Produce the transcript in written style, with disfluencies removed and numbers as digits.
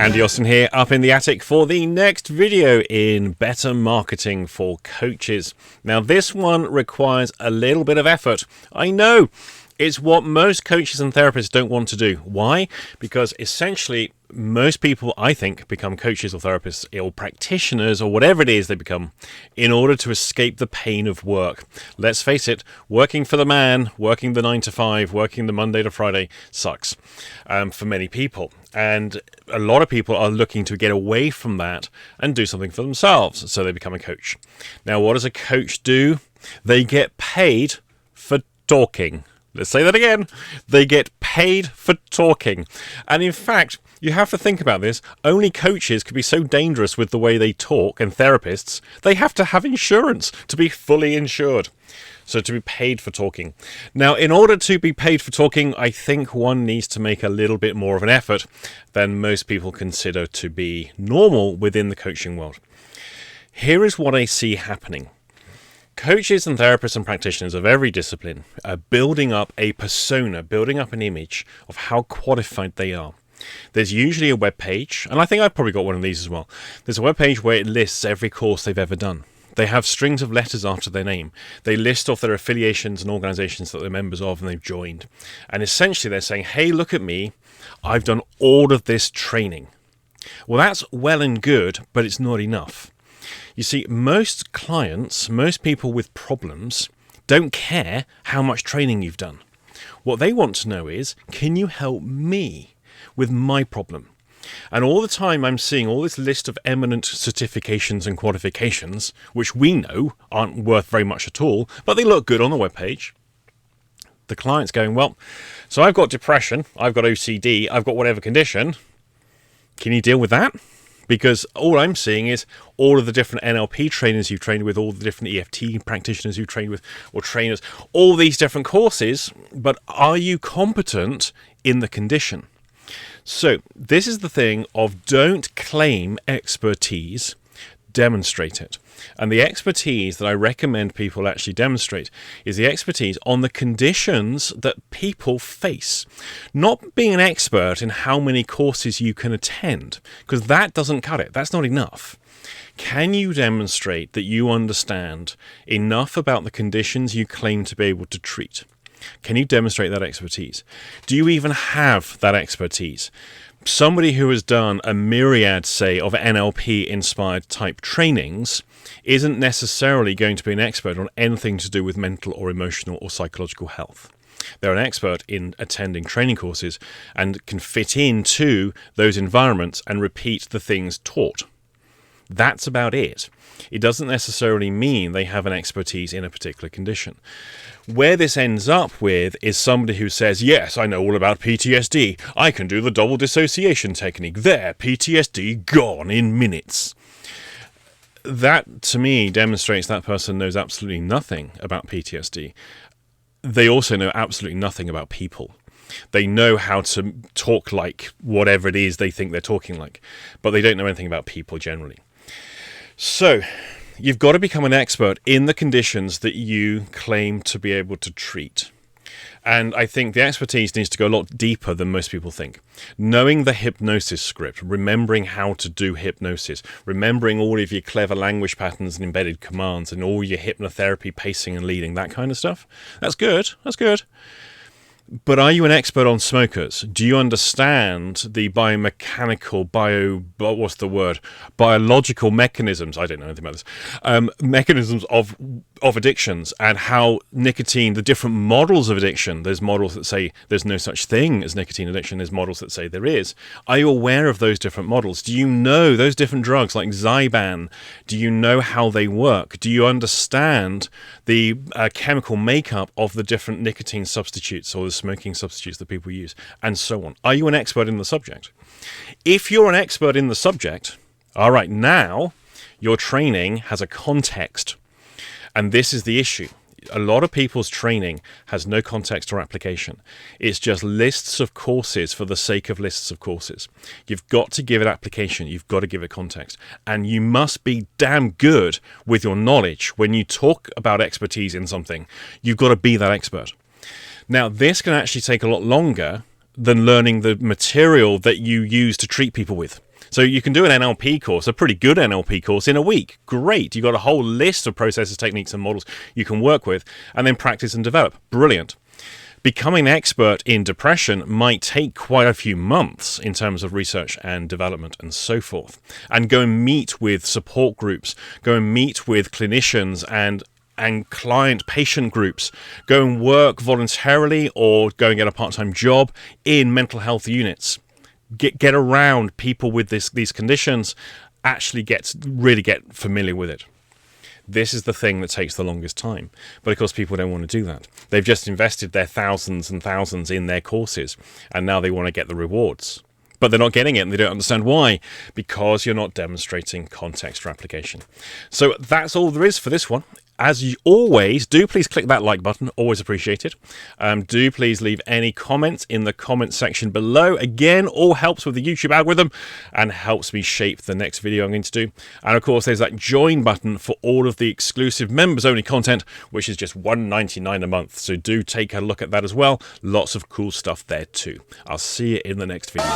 Andy Austin here, up in the attic for the next video in Better Marketing for Coaches. Now this one requires a little bit of effort. I know, it's what most coaches and therapists don't want to do. Why? Because essentially most people, I think, become coaches or therapists or practitioners or whatever it is they become in order to escape the pain of work. Let's face it, working for the man, working the 9 to 5, working the Monday to Friday sucks for many people. And a lot of people are looking to get away from that and do something for themselves. So they become a coach. Now, what does a coach do? They get paid for talking. Let's say that again. They get paid for talking. And in fact, you have to think about this. Only coaches can be so dangerous with the way they talk, and therapists, they have to have insurance to be fully insured. So to be paid for talking. Now, in order to be paid for talking, I think one needs to make a little bit more of an effort than most people consider to be normal within the coaching world. Here is what I see happening. Coaches and therapists and practitioners of every discipline are building up a persona, building up an image of how qualified they are. There's usually a web page, and I think I've probably got one of these as well. There's a web page where it lists every course they've ever done. They have strings of letters after their name. They list off their affiliations and organizations that they're members of and they've joined. And essentially they're saying, hey, look at me. I've done all of this training. Well, that's well and good, but it's not enough. You see, most clients, most people with problems don't care how much training you've done. What they want to know is, can you help me with my problem? And all the time I'm seeing all this list of eminent certifications and qualifications, which we know aren't worth very much at all, but they look good on the webpage. The client's going, well, so I've got depression, I've got OCD, I've got whatever condition. Can you deal with that? Because all I'm seeing is all of the different NLP trainers you've trained with, all the different EFT practitioners you've trained with, or trainers, all these different courses, but are you competent in the condition? So this is the thing of don't claim expertise, demonstrate it. And the expertise that I recommend people actually demonstrate is the expertise on the conditions that people face. Not being an expert in how many courses you can attend, because that doesn't cut it. That's not enough. Can you demonstrate that you understand enough about the conditions you claim to be able to treat? Can you demonstrate that expertise? Do you even have that expertise? Somebody who has done a myriad, say, of NLP-inspired type trainings isn't necessarily going to be an expert on anything to do with mental or emotional or psychological health. They're an expert in attending training courses and can fit into those environments and repeat the things taught. That's about it. It doesn't necessarily mean they have an expertise in a particular condition. Where this ends up with is somebody who says, yes, I know all about PTSD. I can do the double dissociation technique. There, PTSD gone in minutes. That, to me, demonstrates that person knows absolutely nothing about PTSD. They also know absolutely nothing about people. They know how to talk like whatever it is they think they're talking like, but they don't know anything about people generally. So, you've got to become an expert in the conditions that you claim to be able to treat. And I think the expertise needs to go a lot deeper than most people think. Knowing the hypnosis script, remembering how to do hypnosis, remembering all of your clever language patterns and embedded commands and all your hypnotherapy pacing and leading, that kind of stuff. That's good. That's good. But are you an expert on smokers? Do you understand the biological mechanisms? I don't know anything about this. Mechanisms of addictions and how nicotine, the different models of addiction. There's models that say there's no such thing as nicotine addiction. There's models that say there is. Are you aware of those different models? Do you know those different drugs like Zyban? Do you know how they work? Do you understand the chemical makeup of the different nicotine substitutes or the smoking substitutes that people use, and so on? Are you an expert in the subject? If you're an expert in the subject, all right, now your training has a context. And this is the issue. A lot of people's training has no context or application. It's just lists of courses for the sake of lists of courses. You've got to give it application. You've got to give it context. And you must be damn good with your knowledge. When you talk about expertise in something, you've got to be that expert. Now, this can actually take a lot longer than learning the material that you use to treat people with. So you can do an NLP course, a pretty good NLP course, in a week. Great. You've got a whole list of processes, techniques, and models you can work with, and then practice and develop. Brilliant. Becoming an expert in depression might take quite a few months in terms of research and development and so forth. And go and meet with support groups, go and meet with clinicians and client-patient groups, go and work voluntarily or go and get a part-time job in mental health units. Get around people with these conditions, actually really get familiar with it. This is the thing that takes the longest time. But of course, people don't want to do that. They've just invested their thousands and thousands in their courses, and now they want to get the rewards. But they're not getting it, and they don't understand why, because you're not demonstrating context for application. So that's all there is for this one. As you always, do please click that like button, always appreciated. Do please leave any comments in the comment section below. Again, all helps with the YouTube algorithm and helps me shape the next video I'm going to do. And of course, there's that join button for all of the exclusive members-only content, which is just $1.99 a month. So do take a look at that as well. Lots of cool stuff there too. I'll see you in the next video.